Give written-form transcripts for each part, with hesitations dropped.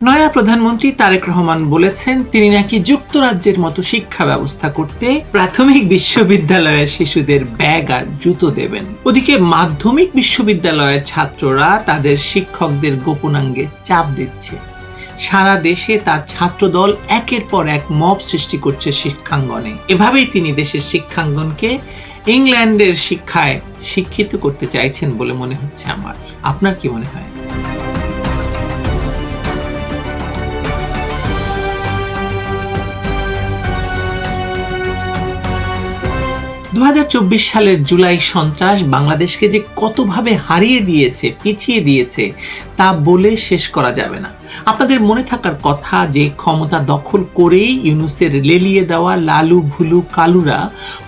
নয়া প্রধানমন্ত্রী তারেক রহমান বলেছেন তিনি নাকি যুক্তরাজ্যের মতো শিক্ষা ব্যবস্থা করতে প্রাথমিক বিশ্ববিদ্যালয়ের শিশুদের ব্যাগ আর জুতো দেবেন। ওদিকে মাধ্যমিক বিশ্ববিদ্যালয়ের ছাত্ররা তাদের শিক্ষকদের গোপনাঙ্গে চাপ দিচ্ছে। সারা দেশে তার ছাত্রদল একের পর এক মব সৃষ্টি করছে শিক্ষাঙ্গনে। এভাবেই তিনি দেশের শিক্ষাঙ্গনকে ইংল্যান্ডের শিক্ষায় শিক্ষিত করতে চাইছেন বলে মনে হচ্ছে আমার। আপনার কি মনে হয়? 2024 সালের জুলাই সন্ত্রাস বাংলাদেশকে যে কতভাবে হারিয়ে দিয়েছে, পিছিয়ে দিয়েছে তা বলে শেষ করা যাবে না। আপনাদের মনে থাকার কথা যে ক্ষমতা দখল করেই ইউনূসের লেলিয়ে দেওয়া লালু ভুলু কালুরা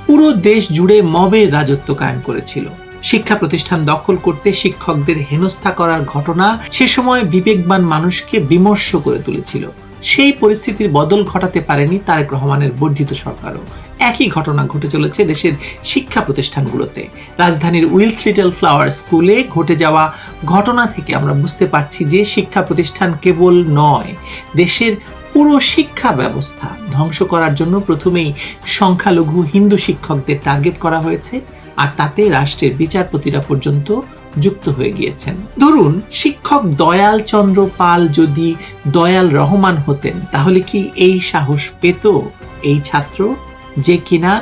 পুরো দেশ জুড়ে মবের রাজত্ব কায়েম করেছিল। শিক্ষা প্রতিষ্ঠান দখল করতে শিক্ষকদের হেনস্থা করার ঘটনা সে সময় বিবেকবান মানুষকে বিমর্ষ করে তুলেছিল। সেই পরিস্থিতির বদল ঘটাতে পারেনি তারেক রহমানের বর্ধিত সরকারও। একই ঘটনা ঘটে চলেছে দেশের শিক্ষা প্রতিষ্ঠানগুলোতে। রাজধানীর উইলস লিটল ফ্লাওয়ার স্কুলে ঘটে যাওয়া ঘটনা থেকে আমরা বুঝতে পারছি যে শিক্ষা প্রতিষ্ঠান কেবল নয়, দেশের পুরো শিক্ষা ব্যবস্থা ধ্বংস করার জন্য প্রথমেই সংখ্যালঘু হিন্দু শিক্ষকদের টার্গেট করা হয়েছে, আর তাতে রাষ্ট্রের বিচারপতিরা পর্যন্ত যুক্ত হয়ে গিয়েছেন। ধরুন শিক্ষক দয়াল চন্দ্র পাল যদি দয়াল রহমান হতেন, তাহলে কি এই সাহস পেত এই ছাত্র যে কিনা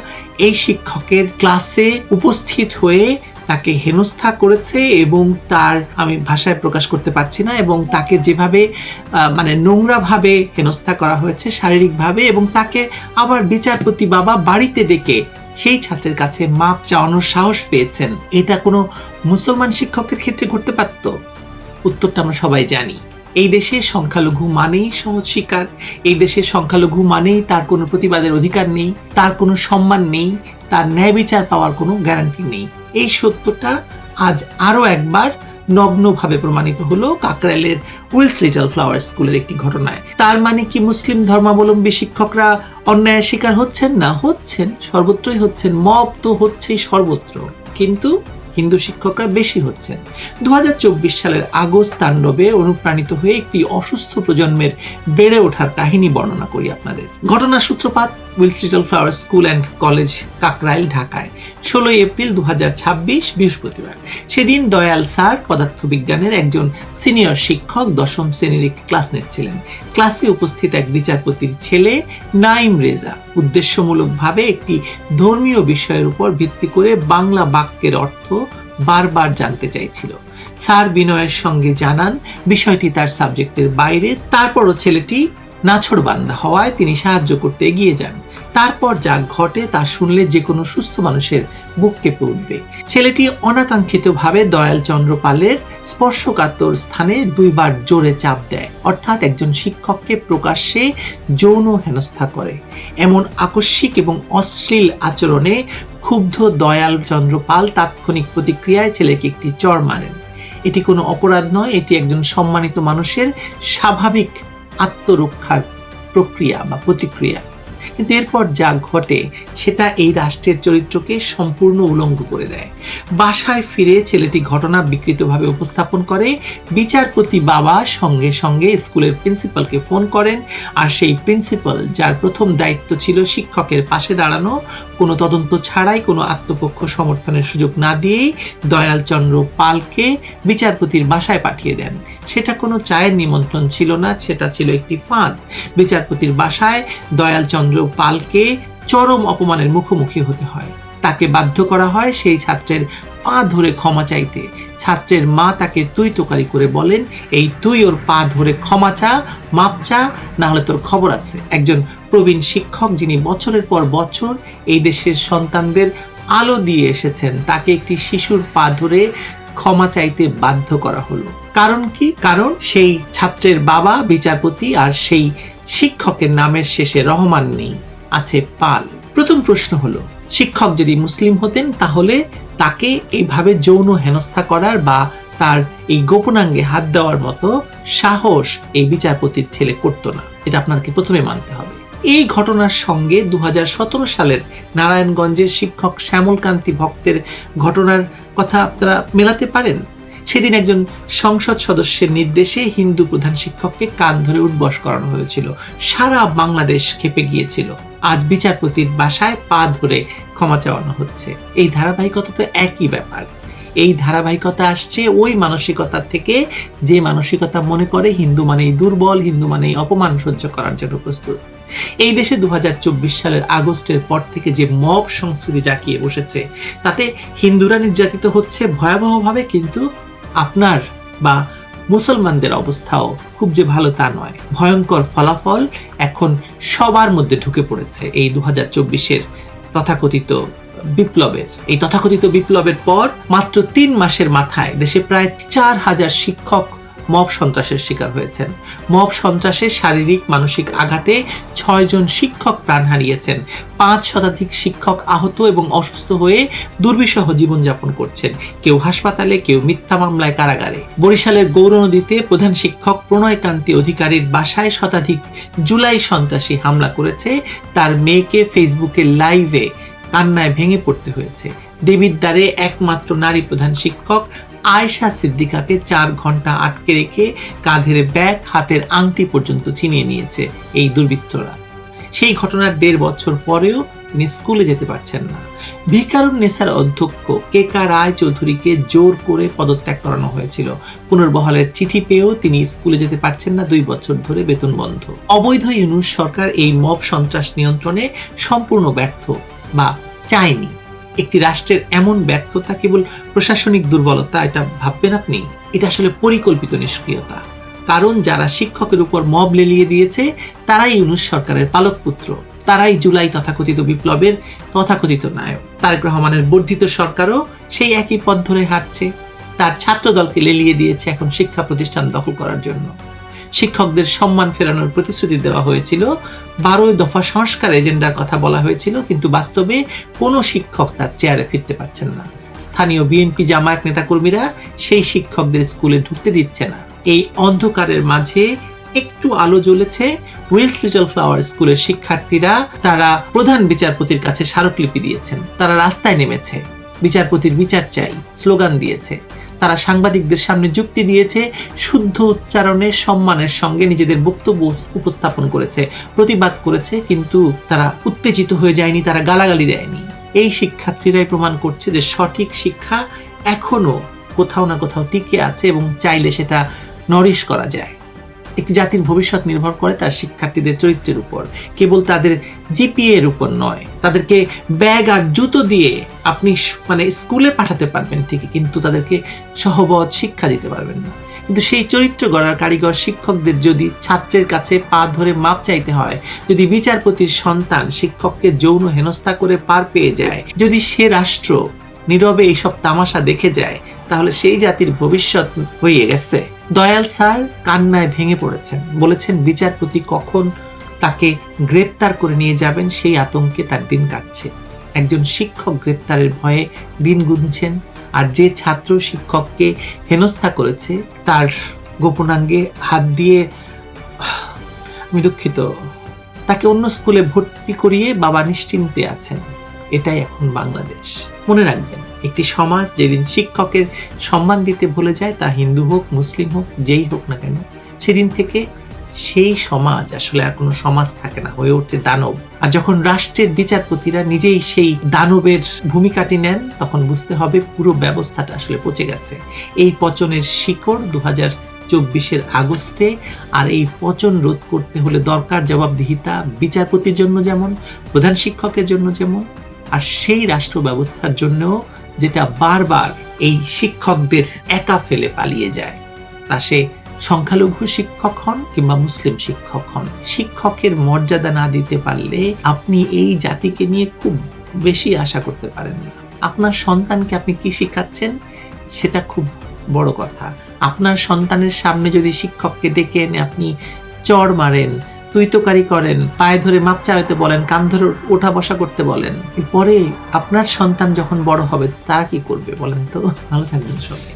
এই শিক্ষকের ক্লাসে উপস্থিত হয়ে তাকে হেনস্থা করেছে এবং তার, আমি ভাষায় প্রকাশ করতে পারছি না, এবং তাকে যেভাবে নোংরাভাবে হেনস্থা করা হয়েছে শারীরিকভাবে, এবং তাকে আবার বিচারপতি বাবা বাড়িতে ডেকে সেই ছাত্রের কাছে মাপ চাওয়ানোর সাহস পেয়েছেন, এটা কোনো মুসলমান শিক্ষকের ক্ষেত্রে ঘটতে পারত? উত্তরটা আমরা সবাই জানি। এই দেশে সংখ্যালঘু মানেই সহজ শিকার, এই দেশে সংখ্যালঘু মানেই তার কোনো প্রতিবাদের অধিকার নেই, তার কোনো সম্মান নেই, তার ন্যায় বিচার পাওয়ার কোনো গ্যারান্টি নেই। এই সত্যটা আজ আরো একবার নগ্নভাবে প্রমাণিত হলো কাকরাইলের উইলস লিটল ফ্লাওয়ার স্কুলের একটি ঘটনায়। তার মানে কি মুসলিম ধর্মাবলম্বী শিক্ষকরা অন্যায়ের শিকার হচ্ছেন না? হচ্ছেন, সর্বত্রই হচ্ছেন। মব তো হচ্ছেই সর্বত্র, কিন্তু হিন্দু শিক্ষকরা বেশি হচ্ছেন। 2024 সালের আগস্ট তাণ্ডবে অনুপ্রাণিত হয়ে একটি অসুস্থ প্রজন্মের বেড়ে ওঠার কাহিনী বর্ণনা করি আপনাদের। ঘটনার সূত্রপাত Wills Little Flower school and college, Kakrail, ঢাকায় 16 এপ্রিল 2026 বৃহস্পতিবার। সেদিন দয়াল স্যার পদার্থবিজ্ঞানের একজন সিনিয়র শিক্ষক 10ম শ্রেণীর ক্লাস নিচ্ছিলেন। ক্লাসে উপস্থিত এক বিচারপতির ছেলে নাইম রেজা উদ্দেশ্যমূলকভাবে একটি ধর্মীয় বিষয়ের উপর ভিত্তি করে বাংলা বাক্যের অর্থ বারবার জানতে চাইছিল। স্যার বিনয়ের সঙ্গে জানান বিষয়টি তার সাবজেক্টের বাইরে। তারপরও ছেলেটি নাছোড়বান্দা হওয়ায় তিনি সাহায্য করতে এগিয়ে যান। তারপর যা ঘটে তা শুনলে যে কোনো সুস্থ মানুষের বুক কেঁপে উঠবে। ছেলেটি অনাকাঙ্ক্ষিতভাবে দয়াল চন্দ্র পালের স্পর্শকাতর স্থানে 2 বার জোরে চাপ দেয়, অর্থাৎ একজন শিক্ষককে প্রকাশ্যে যৌন হেনস্থা করে। এমন আকস্মিক এবং অশ্লীল আচরণে ক্ষুব্ধ দয়াল চন্দ্র পাল তাৎক্ষণিক প্রতিক্রিয়ায় ছেলেকে একটি চড় মারেন। এটি কোনো অপরাধ নয়, এটি একজন সম্মানিত মানুষের স্বাভাবিক আত্মরক্ষার প্রক্রিয়া বা প্রতিক্রিয়া। কিন্তু এরপর যা ঘটে সেটা এই রাষ্ট্রের চরিত্রকে সম্পূর্ণ উলঙ্গ করে দেয়। বাসায় ফিরে ছেলেটি ঘটনা বিকৃতভাবে উপস্থাপন করে। বিচারপতি বাবা সঙ্গে সঙ্গে স্কুলের প্রিন্সিপালকে ফোন করেন, আর সেই প্রিন্সিপাল, যার প্রথম দায়িত্ব ছিল শিক্ষকের পাশে দাঁড়ানো, কোনো তদন্ত ছাড়াই, কোনো আত্মপক্ষ সমর্থনের সুযোগ না দিয়েই দয়াল চন্দ্র পালকে বিচারপতির বাসায় পাঠিয়ে দেন। সেটা কোনো চায়ের নিমন্ত্রণ ছিল না, সেটা ছিল একটি ফাঁদ। বিচারপতির বাসায় দয়াল চন্দ্র পালকে চরম অপমানের মুখোমুখি হতে হয়। তাকে বাধ্য করা হয় সেই ছাত্রের পা ধরে ক্ষমা চাইতে। ছাত্রের মা তাকে তুই তোকারি করে বলেন, এই তুই ওর পা ধরে ক্ষমা চা, মাপ চা, না হলে তোর খবর আছে। একজন প্রবীণ শিক্ষক যিনি বছরের পর বছর এই দেশের সন্তানদের আলো দিয়ে এসেছেন, তাকে একটি শিশুর পা ধরে ক্ষমা চাইতে বাধ্য করা হলো। কারণ কি? কারণ সেই ছাত্রের বাবা বিচারপতি, আর সেই শিক্ষকের নামের শেষে রহমান নেই, আছে পাল। প্রথম প্রশ্ন হলো, শিক্ষক যদি মুসলিম হতেন তাহলে তাকে এইভাবে যৌন হেনস্থা করার বা তার এই গোপনাঙ্গে হাত দেওয়ার মতো সাহস এই বিচারপতির ছেলে করতো না। এটা আপনাকে প্রথমে মানতে হবে। এই ঘটনার সঙ্গে 2017 সালের নারায়ণগঞ্জের শিক্ষক শ্যামল কান্তি ভক্তের ঘটনার কথা আপনারা মেলাতে পারেন। সেদিন একজন সংসদ সদস্যের নির্দেশে হিন্দু প্রধান শিক্ষককে কান ধরে উঠবস করানো হয়েছিল। সারা বাংলাদেশ ক্ষেপে গিয়েছিল। আজ বিচারপতির বাসায় পা ধরে ক্ষমা চাওয়ানো হচ্ছে। এই ধারাবাহিকতা তো একই ব্যাপার। এই ধারাবাহিকতা আসছে ওই মানসিকতা থেকে, যে মানসিকতা মনে করে হিন্দু মানেই দুর্বল, হিন্দু মানেই অপমান সহ্য করার জন্য প্রস্তুত। এই দেশে 2024 সালের আগস্টের পর থেকে যে মব সংস্কৃতি জাঁকিয়ে বসেছে, তাতে হিন্দুরা নির্যাতিত হচ্ছে ভয়াবহভাবে, কিন্তু আপনার বা মুসলমানদের অবস্থাও খুব যে ভালো তা নয়। ভয়ঙ্কর ফলাফল এখন সবার মধ্যে ঢুকে পড়েছে। এই 2024-এর তথাকথিত বিপ্লবের, এই তথাকথিত বিপ্লবের পর মাত্র 3 মাসের মাথায় দেশে প্রায় 4000 শিক্ষক মব সন্ত্রাসের শিকার হয়েছেন। মব সন্ত্রাসে শারীরিক মানসিক আঘাতে 6 জন শিক্ষক প্রাণ হারিয়েছেন। 5 শতাধিক শিক্ষক আহত এবং অসুস্থ হয়ে দুর্বিষহ জীবনযাপন করছেন, কেউ হাসপাতালে, কেউ মিথ্যা মামলায় কারাগারে। বরিশালের গৌরনদীতে প্রধান শিক্ষক প্রণয়কান্তি অধিকারীর বাসায় শতাধিক জুলাই সন্ত্রাসী হামলা করেছে। তার মেয়েকে ফেসবুকে লাইভে কান্নায় ভেঙে পড়তে হয়েছে। দেবিদ্বারে একমাত্র নারী প্রধান শিক্ষক আয়েশা সিদ্দিকাকে 4 ঘন্টা আটকে রেখে কাঁধের ব্যাগ, হাতের আংটি পর্যন্ত ছিনিয়ে নিয়েছে এই দুর্বৃত্তরা। সেই ঘটনার 1.5 বছর পরেও তিনি স্কুলে যেতে পারছেন না। ভিকারুননিসার অধ্যক্ষ কেকা রায় চৌধুরীকে জোর করে পদত্যাগ করানো হয়েছিল। পুনর্বহালের চিঠি পেয়েও তিনি স্কুলে যেতে পারছেন না। 2 বছর ধরে বেতন বন্ধ। অবৈধ ইউনূস সরকার এই মব সন্ত্রাস নিয়ন্ত্রণে সম্পূর্ণ ব্যর্থ বা চায়নি। একটি রাষ্ট্রের এমন ব্যর্থতা কেবল প্রশাসনিক দুর্বলতা এটা ভাববেন আপনি? এটা আসলে পরিকল্পিত নিষ্ক্রিয়তা। কারণ যারা শিক্ষকের উপর মব লেলিয়ে দিয়েছে তারাই ইউনূস সরকারের পালক পুত্র, তারাই জুলাই তথাকথিত বিপ্লবের তথাকথিত নায়ক। তারেক রহমানের বর্ধিত সরকারও সেই একই পথ ধরে হাঁটছে। তার ছাত্র দলকে লেলিয়ে দিয়েছে এখন শিক্ষা প্রতিষ্ঠান দখল করার জন্য। শিক্ষকদের সম্মান ফেরানোর প্রতিশ্রুতি দেওয়া হয়েছিল, 12 দফা সংস্কার এজেন্ডার কথা বলা হয়েছিল, কিন্তু বাস্তবে কোনো শিক্ষক তার চেয়ারে ফিরতে পারছেন না। স্থানীয় বিএনপি জামায়াত নেতাকর্মীরা সেই শিক্ষকদের স্কুলে ঢুকতে দিচ্ছে না। এই অন্ধকারের মাঝে একটু আলো জ্বলেছে। উইলস লিটল ফ্লাওয়ার স্কুলের শিক্ষার্থীরা, তারা প্রধান বিচারপতির কাছে স্মারকলিপি দিয়েছেন। তারা রাস্তায় নেমেছে, বিচারপতির বিচার চাই স্লোগান দিয়েছে। তারা সাংবাদিকদের সামনে যুক্তি দিয়েছে, শুদ্ধ উচ্চারণে সম্মানের সঙ্গে নিজেদের বক্তব্য উপস্থাপন করেছে, প্রতিবাদ করেছে, কিন্তু তারা উত্তেজিত হয়ে যায়নি, তারা গালাগালি দেয়নি। এই শিক্ষার্থীরাই প্রমাণ করছে যে সঠিক শিক্ষা এখনো কোথাও না কোথাও টিকে আছে এবং চাইলে সেটা নরিশ করা যায়। একটি জাতির ভবিষ্যৎ নির্ভর করে তার শিক্ষার্থীদের চরিত্রের উপর, কেবল তাদের জিপিএ এর উপর নয়। তাদেরকে ব্যাগ আর জুতো দিয়ে আপনি স্কুলে পাঠাতে পারবেন ঠিকই, কিন্তু তাদেরকে সহবত শিক্ষা দিতে পারবেন না। কিন্তু সেই চরিত্র গড়ার কারিগর শিক্ষকদের যদি ছাত্রের কাছে পা ধরে মাপ চাইতে হয়, যদি বিচারপতির সন্তান শিক্ষককে যৌন হেনস্থা করে পার পেয়ে যায়, যদি সে রাষ্ট্র নীরবে এইসব তামাশা দেখে যায়, তাহলে সেই জাতির ভবিষ্যৎ হয়ে গেছে। দয়াল স্যার কান্নায় ভেঙে পড়েছেন, বলেছেন বিচারপতি কখন তাকে গ্রেপ্তার করে নিয়ে যাবেন সেই আতঙ্কে তার দিন কাটছে। একজন শিক্ষক গ্রেপ্তারের ভয়ে দিন গুনছেন, আর যে ছাত্র শিক্ষককে হেনস্থা করেছে তার গোপনাঙ্গে হাত দিয়ে, আমি দুঃখিত, তাকে অন্য স্কুলে ভর্তি করিয়ে বাবা নিশ্চিন্তে আছেন। এটাই এখন বাংলাদেশ। মনে রাখবেন, একটি সমাজ যেদিন শিক্ষকের সম্মান দিতে ভুলে যায়, তা হিন্দু হোক, মুসলিম হোক, যেই হোক না কেন, সেদিন থেকে সেই সমাজ আসলে আর কোনো সমাজ থাকে না, হয়ে ওঠে দানব। আর যখন রাষ্ট্রের বিচারপতিরা নিজেই সেই দানবের ভূমিকাটি নেন, তখন বুঝতে হবে পুরো ব্যবস্থাটা আসলে পচে গেছে। এই পচনের শিকড় 2024-এর আগস্টে। আর এই পচন রোধ করতে হলে দরকার জবাবদিহিতা, বিচারপতির জন্য যেমন, প্রধান শিক্ষকের জন্য যেমন, আর সেই রাষ্ট্র ব্যবস্থার জন্য যেটা বারবার এই শিক্ষকদের একা ফেলে পালিয়ে যায়, তা সে সংখ্যালঘু শিক্ষক হন কিংবা মুসলিম শিক্ষক হন। শিক্ষকের মর্যাদা না দিতে পারলে আপনি এই জাতিকে নিয়ে খুব বেশি আশা করতে পারেন না। আপনার সন্তানকে আপনি কি শিখাচ্ছেন সেটা খুব বড় কথা। আপনার সন্তানের সামনে যদি শিক্ষককে ডেকে এনে আপনি চড় মারেন, তুইতকারি করেন, পায়ে ধরে মাপ চাইতে বলেন, কান ধরে ওঠা বসা করতে বলেন, এরপরে আপনার সন্তান যখন বড় হবে তারা কি করবে বলেন তো? ভালো থাকবেন সবাই।